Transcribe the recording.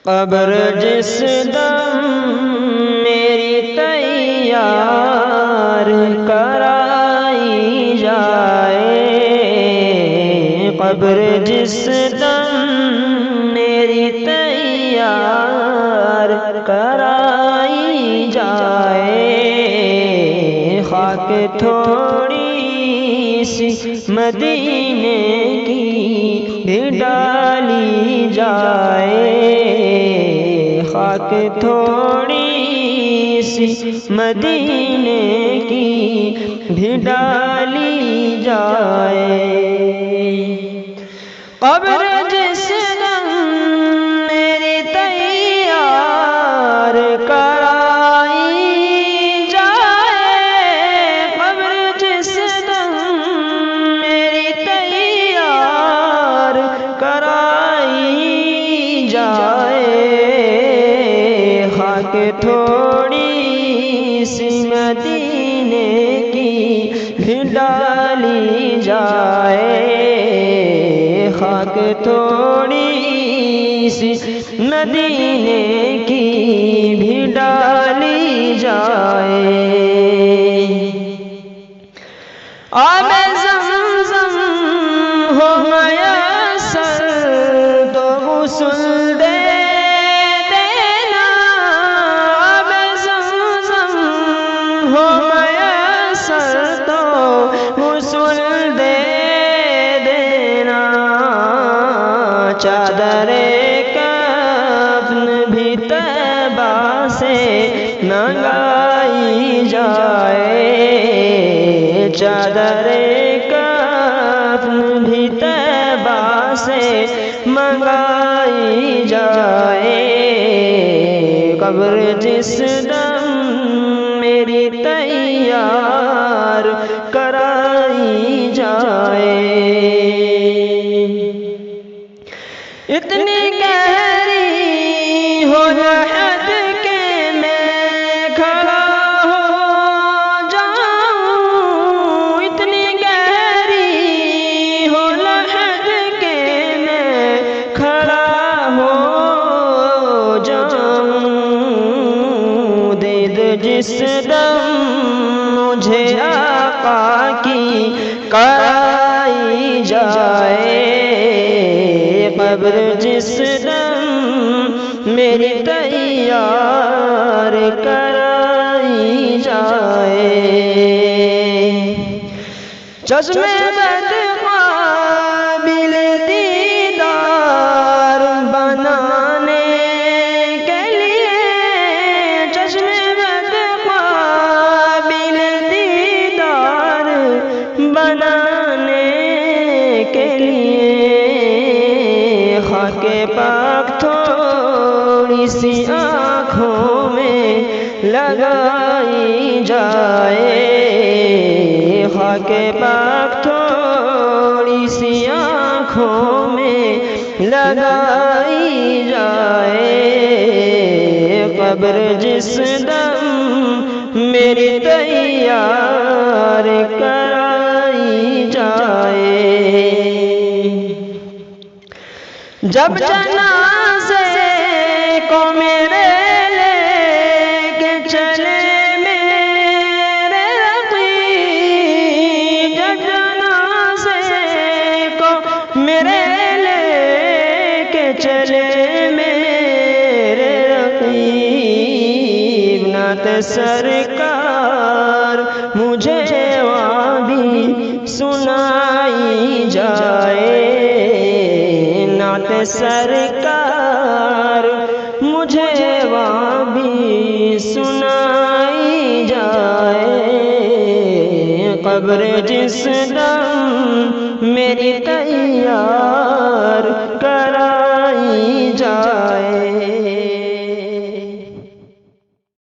قبر جس دم میری تیار کرائی جائے، قبر جس دم میری تیار کرائی جائے، خاک تھوڑی سی مدینے کی بھی ڈالی جائے، خاک تھوڑی سی مدینے کی بھی ڈالی جائے، قبر جس دم میری تیار کرائی جائے، قبر جس دم میری تیار کرائی جائے، خاک تھوڑی سی مدینے کی بھی ڈالی جائے، خاک تھوڑی سی مدینے کی بھی ڈالی جائے، آب زمزم ہو میسر تو غسل دے دینا، آب زمزم ہو میسر تو غسل دے دینا، چادر کفن بھی طیبہ سے منگائی جائے، چادر کفن بھی طیبہ سے منگائی جائے، قبر جس دم میری تیار کرائی جائے، اتنی گہری ہو لحد کے میں کھڑا ہو جاؤں، اتنی گہری ہو لحد کے میں کھڑا ہو جاؤں، دید جس دم مجھے آقا کی کرائی جائے، قبر جس دم میری تیار کرائی جائے، چشم بد قابل دیدار بنانے کے لیے، چشم بد قابل دیدار بنانے کے لیے، خاک پاک تھوڑی سی آنکھوں میں لگائی جائے، خاک پاک تھوڑی سی آنکھوں میں لگائی جائے، قبر جس دم میری تیار کرائی جائے، جب جنازے کو میرے لے کے چلے میرے رقیب، جب جنازے کو میرے لے کے چلے میرے رقیب، نعت سرکار مجھے وہاں بھی سنائی جائے، نعت سرکار مجھے وہاں بھی سنائی جائے، قبر جس دم میری تیار